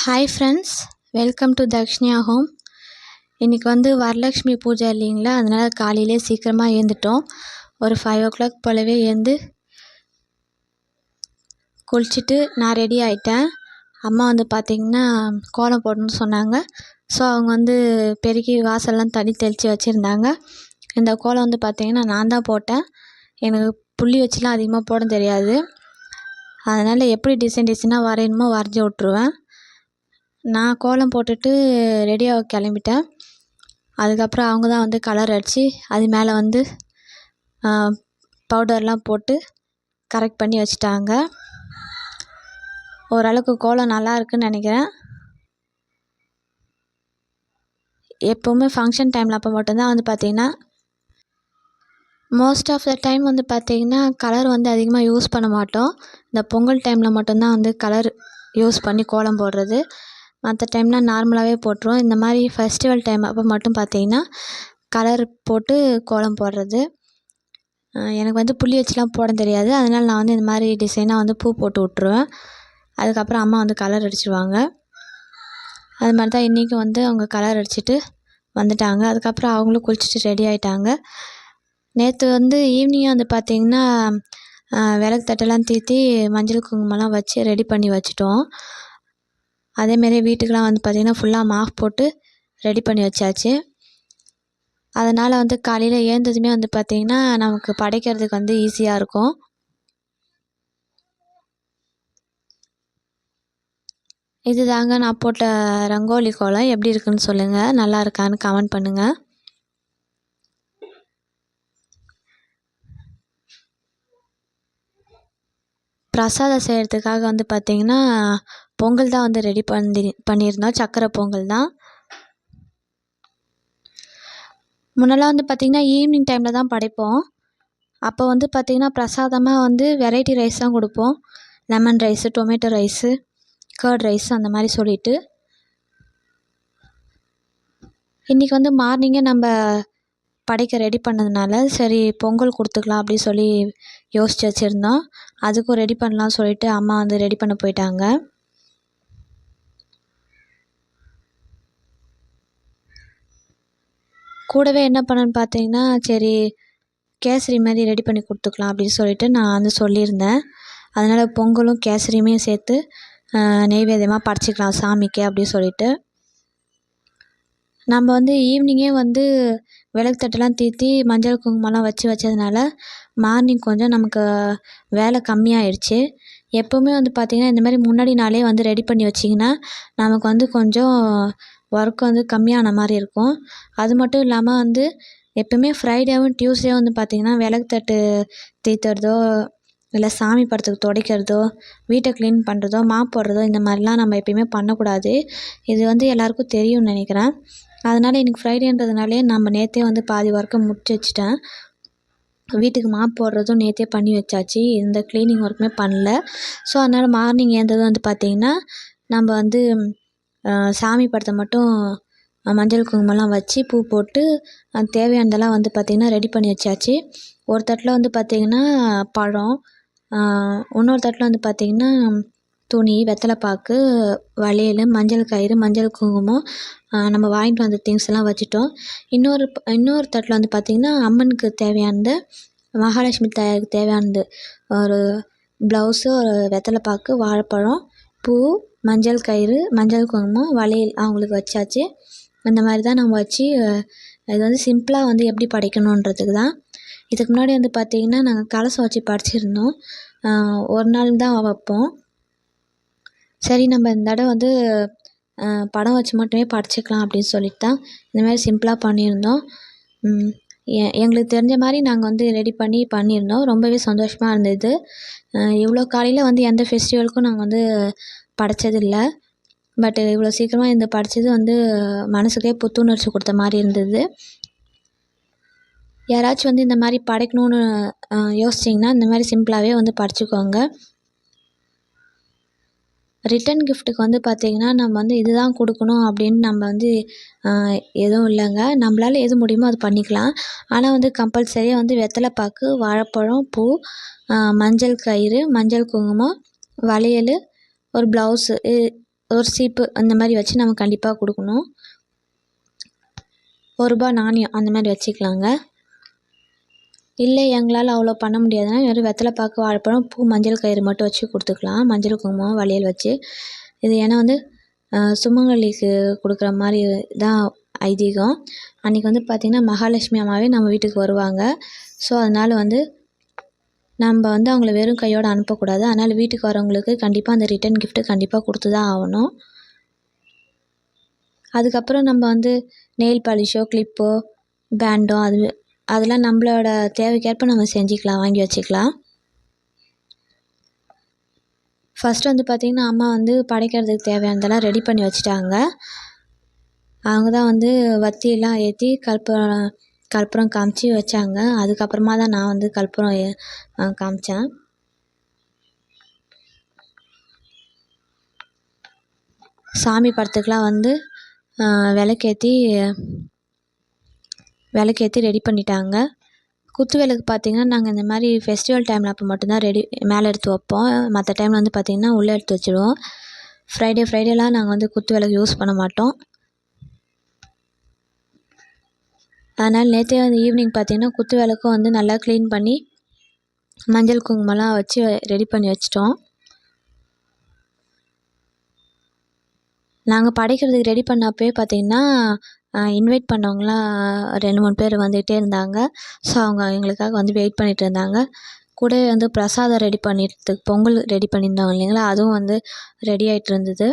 Hi friends, welcome to Dakshinya home. இன்றைக்கி வரலட்சுமி பூஜை இல்லைங்களா, அதனால் காலையிலே சீக்கிரமாக எழுந்துட்டோம். ஒரு 5 o'clock போலவே எழுந்து குளிச்சுட்டு நான் ரெடி ஆகிட்டேன். அம்மா பார்த்திங்கன்னா கோலம் போடணும்னு சொன்னாங்க. ஸோ அவங்க பெருக்கி வாசல்லாம் தண்ணி தெளித்து வச்சுருந்தாங்க. இந்த கோலம் பார்த்திங்கன்னா நான் தான் போட்டேன். எனக்கு புள்ளி வச்சுலாம் அதிகமாக போட தெரியாது. அதனால் எப்படி டிசைனாக வரையணுமோ வரைஞ்சி விட்ருவேன். நான் கோலம் போட்டுட்டு ரெடியாக கிளம்பிட்டேன். அதுக்கப்புறம் அவங்க தான் கலர் அடித்து அது மேலே பவுடர்லாம் போட்டு கரெக்ட் பண்ணி வச்சுட்டாங்க. ஓரளவுக்கு கோலம் நல்லா இருக்குன்னு நினைக்கிறேன். எப்போவுமே ஃபங்க்ஷன் டைமில் அப்போ மட்டும்தான் பார்த்திங்கன்னா மோஸ்ட் ஆஃப் த டைம் பார்த்திங்கன்னா கலர் அதிகமாக யூஸ் பண்ண மாட்டோம். இந்த பொங்கல் டைமில் மட்டும்தான் கலர் யூஸ் பண்ணி கோலம் போடுறது. மற்ற டைம்லாம் நார்மலாகவே போட்டுருவோம். இந்த மாதிரி ஃபெஸ்டிவல் டைம் அப்போ மட்டும் பார்த்திங்கன்னா கலர் போட்டு கோலம் போடுறது. எனக்கு புள்ளி வச்சுலாம் போட தெரியாது. அதனால் நான் இந்த மாதிரி டிசைனாக பூ போட்டு விட்ருவேன். அதுக்கப்புறம் அம்மா கலர் அடிச்சிடுவாங்க. அது மாதிரி தான் இன்றைக்கும் அவங்க கலர் அடிச்சுட்டு வந்துட்டாங்க. அதுக்கப்புறம் அவங்களும் குளிச்சுட்டு ரெடி ஆகிட்டாங்க. நேற்று ஈவினிங் பார்த்திங்கன்னா விளக்கு தட்டெல்லாம் தீற்றி மஞ்சள் குங்குமம்லாம் வச்சு ரெடி பண்ணி வச்சுட்டோம். அதேமாரி வீட்டுக்கெலாம் பார்த்திங்கன்னா ஃபுல்லாக மாஃப் போட்டு ரெடி பண்ணி வச்சாச்சு. அதனால் காலையில் எழுந்ததுமே பார்த்திங்கன்னா நமக்கு படைக்கிறதுக்கு ஈஸியாக இருக்கும். இது தாங்க நான் போட்ட ரங்கோலி கோலம். எப்படி இருக்குன்னு சொல்லுங்கள், நல்லா இருக்கான்னு கமெண்ட் பண்ணுங்கள். பிரசாதம் செய்கிறதுக்காக பார்த்திங்கன்னா பொங்கல் தான் ரெடி பண்ணியிருந்தோம். சக்கரை பொங்கல் தான். முன்னெல்லாம் பார்த்திங்கன்னா ஈவினிங் டைமில் தான் படைப்போம். அப்போ பார்த்திங்கன்னா பிரசாதமாக வெரைட்டி ரைஸ் தான் கொடுப்போம். Lemon rice, tomato rice, curd rice அந்த மாதிரி சொல்லிவிட்டு. இன்றைக்கி மார்னிங்கே நம்ம படைக்க ரெடி பண்ணதுனால சரி பொங்கல் கொடுத்துக்கலாம் அப்படி சொல்லி யோசித்து வச்சுருந்தோம். அதுக்கும் ரெடி பண்ணலாம் சொல்லிவிட்டு அம்மா ரெடி பண்ண போயிட்டாங்க. கூடவே என்ன பண்ணேன்னு பார்த்தீங்கன்னா, சரி கேசரி மாதிரி ரெடி பண்ணி கொடுத்துக்கலாம் அப்படின்னு சொல்லிட்டு நான் சொல்லியிருந்தேன். அதனால் பொங்கலும் கேசரியுமே சேர்த்து நெய்வேத்தியமாக படைச்சிக்கலாம் சாமிக்கு அப்படின்னு சொல்லிட்டு. நம்ம ஈவினிங்கே விளக்கு தட்டெல்லாம் தீற்றி மஞ்சள் குங்குமம்லாம் வச்சதுனால மார்னிங் கொஞ்சம் நமக்கு வேலை கம்மியாயிடுச்சு. எப்போவுமே பார்த்திங்கன்னா இந்த மாதிரி முன்னாடி நாளே ரெடி பண்ணி வச்சிங்கன்னா நமக்கு கொஞ்சம் ஒர்க் கம்மியான மாதிரி இருக்கும். அது மட்டும் இல்லாமல் எப்போவுமே ஃப்ரைடேவும் டியூஸ்டேவும் பார்த்திங்கன்னா விளக்கு தட்டு தீர்த்துறதோ இல்லை சாமி படத்துக்கு துடைக்கிறதோ வீட்டை க்ளீன் பண்ணுறதோ மாப் போடுறதோ இந்த மாதிரிலாம் நம்ம எப்போயுமே பண்ணக்கூடாது. இது எல்லாருக்கும் தெரியும்னு நினைக்கிறேன். அதனால் இன்றைக்கி ஃப்ரைடேன்றதுனாலே நம்ம நேற்றே பாதி ஒர்க்கை முடிச்சு வச்சுட்டேன். வீட்டுக்கு மாப் போடுறதும் நேற்றே பண்ணி வச்சாச்சு. இந்த க்ளீனிங் ஒர்க்குமே பண்ணல. ஸோ அதனால் மார்னிங் எழுந்ததும் பார்த்திங்கன்னா நம்ம சாமி படத்தை மட்டும் மஞ்சள் குங்குமம்லாம் வச்சு பூ போட்டு தேவையானதெல்லாம் பார்த்திங்கன்னா ரெடி பண்ணி வச்சாச்சு. ஒரு தட்டில் பார்த்திங்கன்னா பழம், இன்னொரு தட்டில் பார்த்திங்கன்னா துணி, வெத்தலைப்பாக்கு, வளையல், மஞ்சள் கயிறு, மஞ்சள் குங்குமம், நம்ம வாங்கிட்டு வந்த திங்ஸ் எல்லாம் வச்சுட்டோம். இன்னொரு தட்டில் பார்த்திங்கன்னா அம்மனுக்கு தேவையானது, மகாலட்சுமி தாயாருக்கு தேவையானது ஒரு ப்ளவுஸு, ஒரு வெத்தலைப்பாக்கு, வாழைப்பழம், பூ, மஞ்சள் கயிறு, மஞ்சள் குங்குமம், வளையல் அவங்களுக்கு வச்சாச்சு. அந்த மாதிரி தான் நம்ம வச்சு இது சிம்பிளாக எப்படி படைக்கணுன்றதுக்கு தான். இதுக்கு முன்னாடி பார்த்திங்கன்னா நாங்கள் கலசம் வச்சு படைச்சிருந்தோம். ஒரு நாள் தான் வைப்போம். சரி நம்ம இந்த தடவை படம் வச்சு மட்டுமே படைச்சிக்கலாம் அப்படின்னு சொல்லிட்டு தான் இந்த மாதிரி சிம்பிளாக பண்ணியிருந்தோம். எங்களுக்கு தெரிஞ்ச மாதிரி நாங்கள் ரெடி பண்ணியிருந்தோம். ரொம்பவே சந்தோஷமாக இருந்தது. இவ்வளோ காலையில் எந்த ஃபெஸ்டிவலுக்கும் நாங்கள் படைச்சதில்லை. பட் இவ்வளோ சீக்கிரமாக இந்த படைச்சது மனசுக்கே புத்துணர்ச்சி கொடுத்த மாதிரி இருந்தது. யாராச்சும் இந்த மாதிரி படைக்கணுன்னு யோசிச்சிங்கன்னா இந்த மாதிரி சிம்பிளாகவே படைச்சிக்கோங்க. ரிட்டன் கிஃப்ட்டுக்கு பார்த்திங்கன்னா நம்ம இதுதான் கொடுக்கணும் அப்படின்னு நம்ம எதுவும் இல்லைங்க. நம்மளால் எது முடியுமோ அது பண்ணிக்கலாம். ஆனால் கம்பல்சரியாக வெத்தலைப்பாக்கு, வாழைப்பழம், பூ, மஞ்சள் கயிறு, மஞ்சள் குங்குமம், வளையல், ஒரு ப்ளவுஸு ஒரு சீப்பு அந்த மாதிரி வச்சு நம்ம கண்டிப்பாக கொடுக்கணும். ₹1 நாணயம் அந்த மாதிரி வச்சுக்கலாங்க. இல்லை எங்களால் அவ்வளோ பண்ண முடியாதுன்னா வெறும் வெத்தலை பாக்கு, வாழைப்பழம், பூ, மஞ்சள் கயிறு மட்டும் வச்சு கொடுத்துக்கலாம். மஞ்சள் குங்குமம் வளையல் வச்சு. இது ஏன்னா வந்து சுமங்கலிக்கு கொடுக்குற மாதிரி தான் ஐதீகம். அன்றைக்கி வந்து பார்த்திங்கன்னா மகாலட்சுமி அம்மாவே நம்ம வீட்டுக்கு வருவாங்க. ஸோ அதனால் வந்து நம்ம வந்து அவங்கள வெறும் கையோடு அனுப்பக்கூடாது. அதனால் வீட்டுக்கு வரவங்களுக்கு கண்டிப்பாக அந்த ரிட்டன் கிஃப்ட்டு கண்டிப்பாக கொடுத்து தான் ஆகணும். அதுக்கப்புறம் நம்ம வந்து நெயில் பாலிஷோ, கிளிப்போ, பேண்டோ அதெல்லாம் நம்மளோட தேவைக்கேற்ப நம்ம செஞ்சுக்கலாம், வாங்கி வச்சுக்கலாம். ஃபஸ்ட்டு வந்து பார்த்திங்கன்னா அம்மா வந்து படைக்கிறதுக்கு தேவையானதெல்லாம் ரெடி பண்ணி வச்சுட்டாங்க. அவங்க தான் வந்து வத்தியெல்லாம் ஏற்றி கற்பூரம் காமிச்சு வச்சாங்க. அதுக்கப்புறமா தான் நான் வந்து கற்பூரம் காமிச்சேன். சாமி படத்துக்கெலாம் வந்து விளக்கேற்றி ரெடி பண்ணிட்டாங்க. குத்து விளக்கு பார்த்திங்கன்னா நாங்கள் இந்த மாதிரி ஃபெஸ்டிவல் டைமில் அப்போ மட்டும்தான் மேலே எடுத்து வைப்போம். மற்ற டைமில் வந்து பார்த்திங்கன்னா உள்ளே எடுத்து வச்சுடுவோம். ஃப்ரைடேலாம் நாங்கள் வந்து குத்து விளக்கு யூஸ் பண்ண மாட்டோம். அதனால் நேற்றே வந்து ஈவினிங் பார்த்திங்கன்னா குத்து விளக்கும் வந்து நல்லா க்ளீன் பண்ணி மஞ்சள் குங்குமம்லாம் வச்சு ரெடி பண்ணி வச்சிட்டோம். நாங்கள் படைக்கிறதுக்கு ரெடி பண்ணப்பவே பார்த்திங்கன்னா இன்வைட் பண்ணவங்களாம் 2-3 பேர் வந்துகிட்டே இருந்தாங்க. ஸோ அவங்க எங்களுக்காக வந்து வெயிட் பண்ணிகிட்டு இருந்தாங்க. கூடவே வந்து பிரசாதம் ரெடி பண்ணிட்டு பொங்கல் ரெடி பண்ணியிருந்தாங்க இல்லைங்களா, அதுவும் வந்து ரெடி ஆகிட்டு இருந்தது.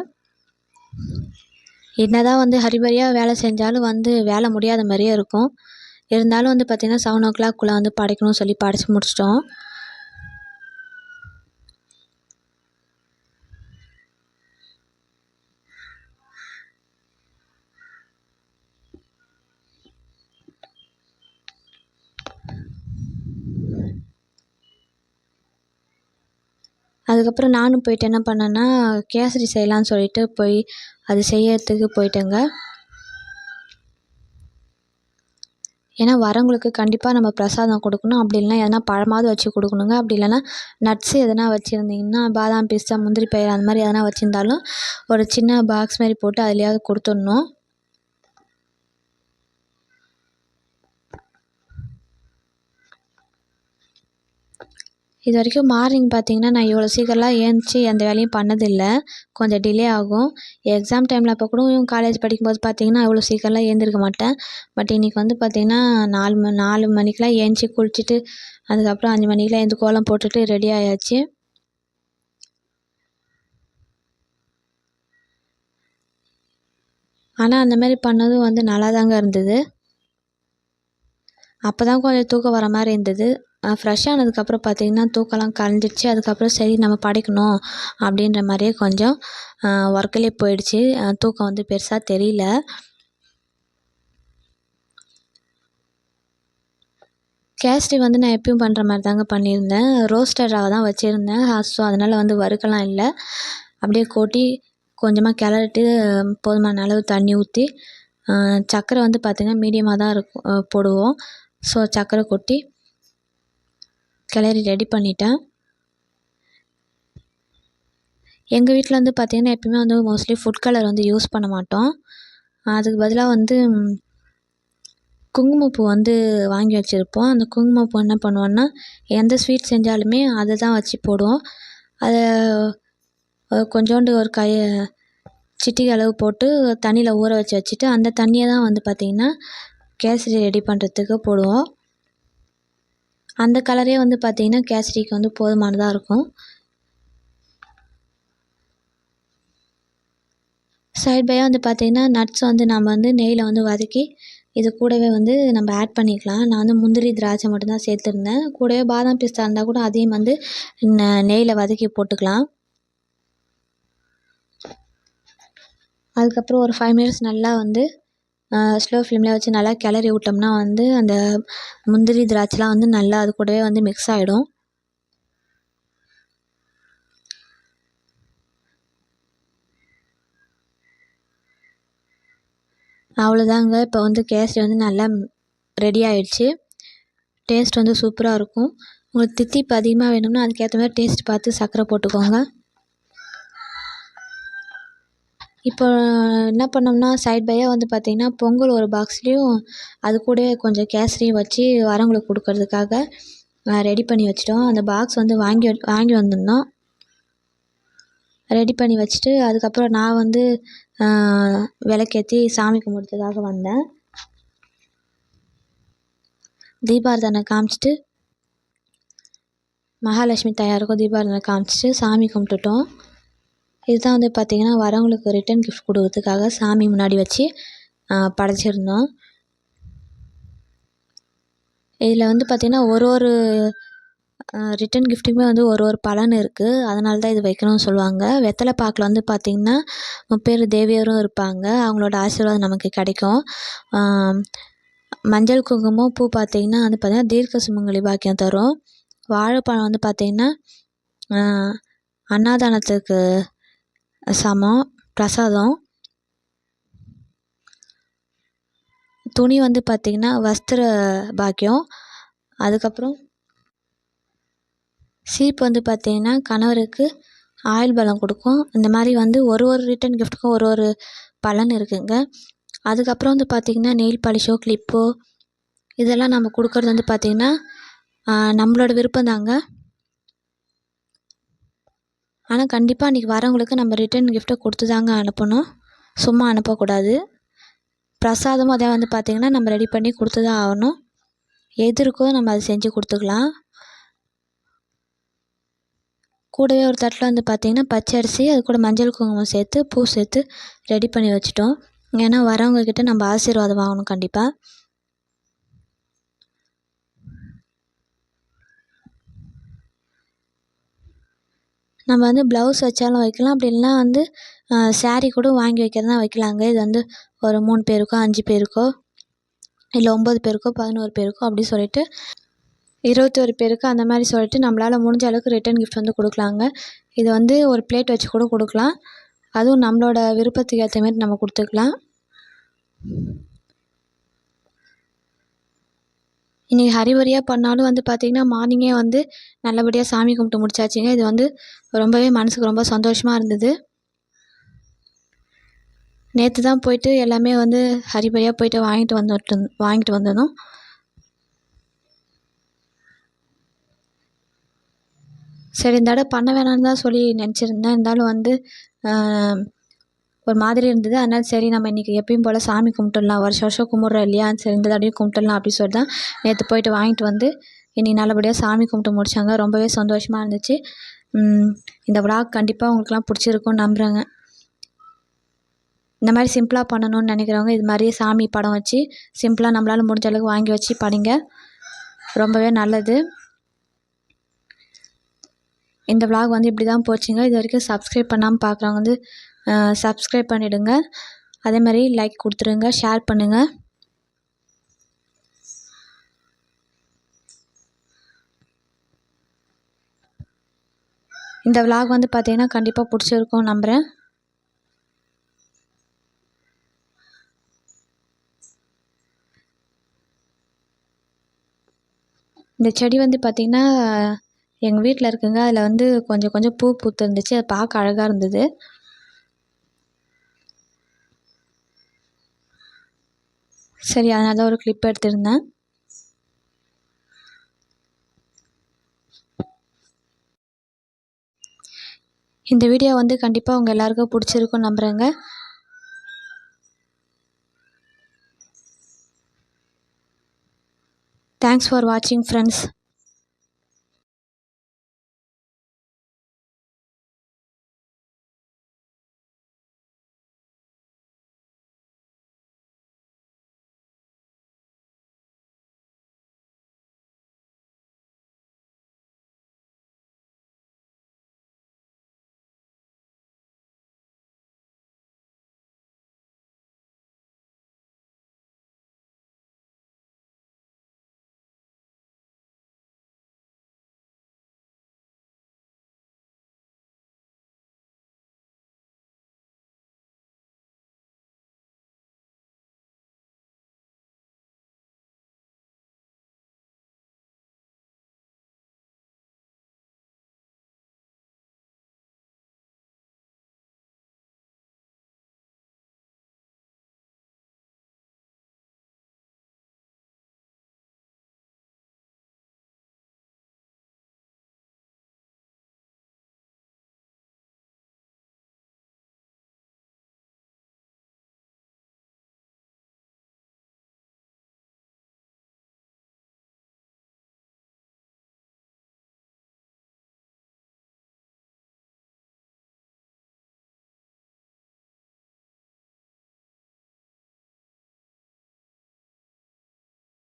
என்னதான் வந்து ஹரிபரியாக வேலை செஞ்சாலும் வந்து வேலை முடியாத மாதிரியே இருக்கும். இருந்தாலும் வந்து பார்த்திங்கன்னா 7 o'clock வந்து படைக்கணும்னு சொல்லி படைச்சி முடிச்சிட்டோம். அதுக்கப்புறம் நானும் போயிட்டு என்ன பண்ணேன்னா கேசரி செய்யலான்னு சொல்லிட்டு போய் அது செய்யறதுக்கு போயிட்டேங்க. ஏன்னா வரவங்களுக்கு கண்டிப்பாக நம்ம பிரசாதம் கொடுக்கணும். அப்படி இல்லைனா எதனா பழமாவது வச்சு கொடுக்கணுங்க. அப்படி இல்லைனா நட்ஸு எதனா வச்சுருந்தீங்கன்னா பாதாம், பிஸ்தா, முந்திரி பயிறு அந்த மாதிரி எதனா வச்சுருந்தாலும் ஒரு சின்ன பாக்ஸ் மாதிரி போட்டு அதுலேயாவது கொடுத்துடணும். இது வரைக்கும் மார்னிங் பார்த்திங்கன்னா நான் இவ்வளோ சீக்கிரம்லாம் ஏந்திச்சி எந்த வேலையும் பண்ணதில்லை. கொஞ்சம் டிலே ஆகும். எக்ஸாம் டைமில் அப்போ கூட காலேஜ் படிக்கும்போது பார்த்திங்கன்னா இவ்வளோ சீக்கிரம்லாம் ஏந்திருக்க மாட்டேன். பட் இன்றைக்கி வந்து பார்த்திங்கன்னா 4 மணிக்கெலாம் ஏந்திச்சி குளிச்சுட்டு அதுக்கப்புறம் 5 மணிக்கெலாம் எழுந்து கோலம் போட்டுட்டு ரெடி ஆயாச்சு. ஆனால் அந்த மாதிரி பண்ணதும் வந்து நல்லா தாங்க இருந்தது. அப்போ தான் கொஞ்சம் தூக்கம் வர மாதிரி இருந்தது. ஃப்ரெஷ் ஆனதுக்கப்புறம் பார்த்திங்கன்னா தூக்கம்லாம் கலைஞ்சிடுச்சு. அதுக்கப்புறம் சரி நம்ம படைக்கணும் அப்படின்ற மாதிரியே கொஞ்சம் ஒர்க்லேயே போயிடுச்சு. தூக்கம் வந்து பெருசாக தெரியல. கேசரி வந்து நான் எப்பயும் பண்ணுற மாதிரி தாங்க பண்ணியிருந்தேன். ரோஸ்டட் ரவை தான் வச்சுருந்தேன். ஸோ அதனால் வந்து வறுக்கலாம் இல்லை. அப்படியே கொட்டி கொஞ்சமாக கிளறிட்டு போதுமான அளவு தண்ணி ஊற்றி சர்க்கரை வந்து பார்த்திங்கன்னா மீடியமாக தான் இருக்கும் போடுவோம். ஸோ சர்க்கரை கொட்டி கிளறி ரெடி பண்ணிட்டேன். எங்கள் வீட்டில் வந்து பார்த்திங்கன்னா எப்பயுமே வந்து மோஸ்ட்லி ஃபுட் கலர் வந்து யூஸ் பண்ண மாட்டோம். அதுக்கு பதிலாக வந்து குங்குமப்பூ வந்து வாங்கி வச்சுருப்போம். அந்த குங்குமப்பூ என்ன பண்ணுவோன்னா எந்த ஸ்வீட் செஞ்சாலுமே அதை தான் வச்சு போடுவோம். அதை கொஞ்சோண்டு ஒரு சிட்டிகை அளவு போட்டு தண்ணியில் ஊற வச்சுட்டு அந்த தண்ணியை தான் வந்து பார்த்திங்கன்னா கேசரி ரெடி பண்ணுறதுக்கு போடுவோம். அந்த கலரே வந்து பார்த்திங்கன்னா கேசரிக்கு வந்து போதுமானதாக இருக்கும். சைட் பையாக வந்து பார்த்திங்கன்னா நட்ஸ் வந்து நம்ம வந்து நெய்யில் வந்து வதக்கி இது கூடவே வந்து நம்ம ஆட் பண்ணிக்கலாம். நான் வந்து முந்திரி, திராட்சை மட்டும்தான் சேர்த்துருந்தேன். கூடவே பாதாம், பிஸ்தா இருந்தால் கூட அதையும் வந்து நெய்யில் வதக்கி போட்டுக்கலாம். அதுக்கப்புறம் ஒரு 5 மினிட்ஸ் நல்லா வந்து ஸ்லோ ஃப்ளேமில் வச்சு நல்லா கிளறி விட்டோம்னா வந்து அந்த முந்திரி, திராட்சைலாம் வந்து நல்லா அது கூடவே வந்து மிக்ஸ் ஆகிடும். அவ்வளோதாங்க. இப்போ வந்து கேசரி வந்து நல்லா ரெடி ஆகிடுச்சு. டேஸ்ட் வந்து சூப்பராக இருக்கும். உங்களுக்கு தித்திப்பு அதிகமாக வேணும்னா அதுக்கேற்ற மாதிரி டேஸ்ட் பார்த்து சர்க்கரை போட்டுக்கோங்க. இப்போ என்ன பண்ணோம்னா சைட் பையாக வந்து பார்த்திங்கன்னா பொங்கல் ஒரு பாக்ஸ்லேயும் அது கூடவே கொஞ்சம் கேசரியும் வச்சு வரவங்களுக்கு கொடுக்கறதுக்காக ரெடி பண்ணி வச்சிட்டோம். அந்த பாக்ஸ் வந்து வாங்கி வந்திருந்தோம். ரெடி பண்ணி வச்சுட்டு அதுக்கப்புறம் நான் வந்து விளக்கேற்றி சாமி கும்பிட்றதுக்காக வந்தேன். தீபாராதனை காமிச்சிட்டு மகாலட்சுமி தாயாருக்கும் தீபாராதனை காமிச்சிட்டு சாமி கும்பிட்டுட்டோம். இதுதான் வந்து பார்த்திங்கன்னா வரவங்களுக்கு ரிட்டன் கிஃப்ட் கொடுக்கறதுக்காக சாமி முன்னாடி வச்சு படைச்சிருந்தோம். இதில் வந்து பார்த்திங்கன்னா ஒரு ரிட்டன் கிஃப்ட்டுக்குமே வந்து ஒரு பலன் இருக்குது. அதனால தான் இது வைக்கணும்னு சொல்லுவாங்க. வெத்தலை பாக்கில் வந்து பார்த்திங்கன்னா முப்பேறு தேவியரும் இருப்பாங்க. அவங்களோட ஆசீர்வாதம் நமக்கு கிடைக்கும். மஞ்சள் குங்குமம் பூ பார்த்திங்கன்னா வந்து பார்த்திங்கன்னா தீர்க்க சுமங்கலி பாக்கியம் தரும். வாழைப்பழம் வந்து பார்த்திங்கன்னா அன்னதானத்துக்கு சமம், பிரசாதம். துணி வந்து பார்த்திங்கன்னா வஸ்திர பாக்கியம். அதுக்கப்புறம் சீப்பு வந்து பார்த்திங்கன்னா கணவருக்கு ஆயுள் பலம் கொடுக்கும். இந்த மாதிரி வந்து ஒரு ரிட்டன் கிஃப்ட்டுக்கும் ஒரு பலன் இருக்குதுங்க. அதுக்கப்புறம் வந்து பார்த்திங்கன்னா நெயில் பாலிஷோ கிளிப்போ இதெல்லாம் நம்ம கொடுக்கறது வந்து பார்த்திங்கன்னா நம்மளோட விருப்பம்தாங்க. ஆனால் கண்டிப்பாக அன்றைக்கி வரவங்களுக்கு நம்ம ரிட்டன் கிஃப்ட்டை கொடுத்து தாங்க அனுப்பணும், சும்மா அனுப்பக்கூடாது. பிரசாதமும் அதே வந்து பார்த்திங்கன்னா நம்ம ரெடி பண்ணி கொடுத்து தான் ஆகணும். எது இருக்கோ நம்ம அதை செஞ்சு கொடுத்துக்கலாம். கூடவே ஒரு தட்டில் வந்து பார்த்திங்கன்னா பச்சரிசி அது கூட மஞ்சள் குங்குமம் சேர்த்து பூ சேர்த்து ரெடி பண்ணி வச்சுட்டோம். ஏன்னா வரவங்கக்கிட்ட நம்ம ஆசீர்வாதம் வாங்கணும் கண்டிப்பாக. நம்ம வந்து ப்ளவுஸ் வச்சாலும் வைக்கலாம், அப்படி இல்லைனா வந்து ஸாரீ கூட வாங்கி வைக்கிறதுனா வைக்கலாங்க. இது வந்து ஒரு 3 பேருக்கோ 5 பேருக்கோ இல்லை 9 பேருக்கோ 11 பேருக்கோ அப்படி சொல்லிட்டு 21 பேருக்கு அந்த மாதிரி சொல்லிட்டு நம்மளால் முடிஞ்ச அளவுக்கு ரிட்டன் கிஃப்ட் வந்து கொடுக்கலாங்க. இது வந்து ஒரு பிளேட் வச்சு கூட கொடுக்கலாம். அதுவும் நம்மளோட விருப்பத்துக்கு ஏற்ற மாதிரி நம்ம கொடுத்துக்கலாம். இன்றைக்கி ஹரிபரியாக பண்ணாலும் வந்து பார்த்திங்கன்னா மார்னிங்கே வந்து நல்லபடியாக சாமி கும்பிட்டு முடிச்சாச்சுங்க. இது வந்து ரொம்பவே மனதுக்கு ரொம்ப சந்தோஷமாக இருந்தது. நேற்று தான் போயிட்டு எல்லாமே வந்து ஹரிபரியாக போயிட்டு வாங்கிட்டு வந்ததும் சரி இந்த தடவை பண்ண வேணாம்னு தான் சொல்லி நினச்சிருந்தேன். இருந்தாலும் வந்து ஒரு மாதிரி இருந்தது. அதனால் சரி நம்ம இன்றைக்கி எப்பயும் போல் சாமி கும்பிட்டுடலாம், வருஷம் கும்பிட்றோம் இல்லையா, சரி இந்த தடவையும் கும்பிட்டுடலாம் அப்படி சொல்லி தான் நேற்று போயிட்டு வாங்கிட்டு வந்து இன்றைக்கி நல்லபடியாக சாமி கும்பிட்டு முடித்தாங்க. ரொம்பவே சந்தோஷமாக இருந்துச்சு. இந்த விளாக் கண்டிப்பாக உங்களுக்குலாம் பிடிச்சிருக்கும்னு நம்புகிறேங்க. இந்த மாதிரி சிம்பிளாக பண்ணணும்னு நினைக்கிறவங்க இது மாதிரியே சாமி படம் வச்சு சிம்பிளாக நம்மளால் முடிஞ்ச அளவுக்கு வாங்கி வச்சு படிங்க, ரொம்பவே நல்லது. இந்த விளாக் வந்து இப்படி தான் போச்சுங்க. இது வரைக்கும் சப்ஸ்கிரைப் பண்ணாமல் பார்க்குறவங்க வந்து சப்ஸ்கிரைப் பண்ணிவிடுங்க. அதே மாதிரி லைக் கொடுத்துருங்க, ஷேர் பண்ணுங்கள். இந்த விளாக் வந்து பார்த்திங்கன்னா கண்டிப்பாக பிடிச்சிருக்கும் நம்புகிறேன். இந்த செடி வந்து பார்த்திங்கன்னா எங்கள் வீட்டில் இருக்குங்க. அதில் வந்து கொஞ்சம் கொஞ்சம் பூ பூத்து இருந்துச்சு. அது பார்க்க அழகாக இருந்தது. சரி அதனால தான் ஒரு கிளிப் எடுத்திருந்தேன். இந்த வீடியோ வந்து கண்டிப்பாக உங்கள் எல்லாருக்கும் பிடிச்சிருக்கும்னு நம்புகிறேங்க. தேங்க்ஸ் ஃபார் வாட்சிங் ஃப்ரெண்ட்ஸ்.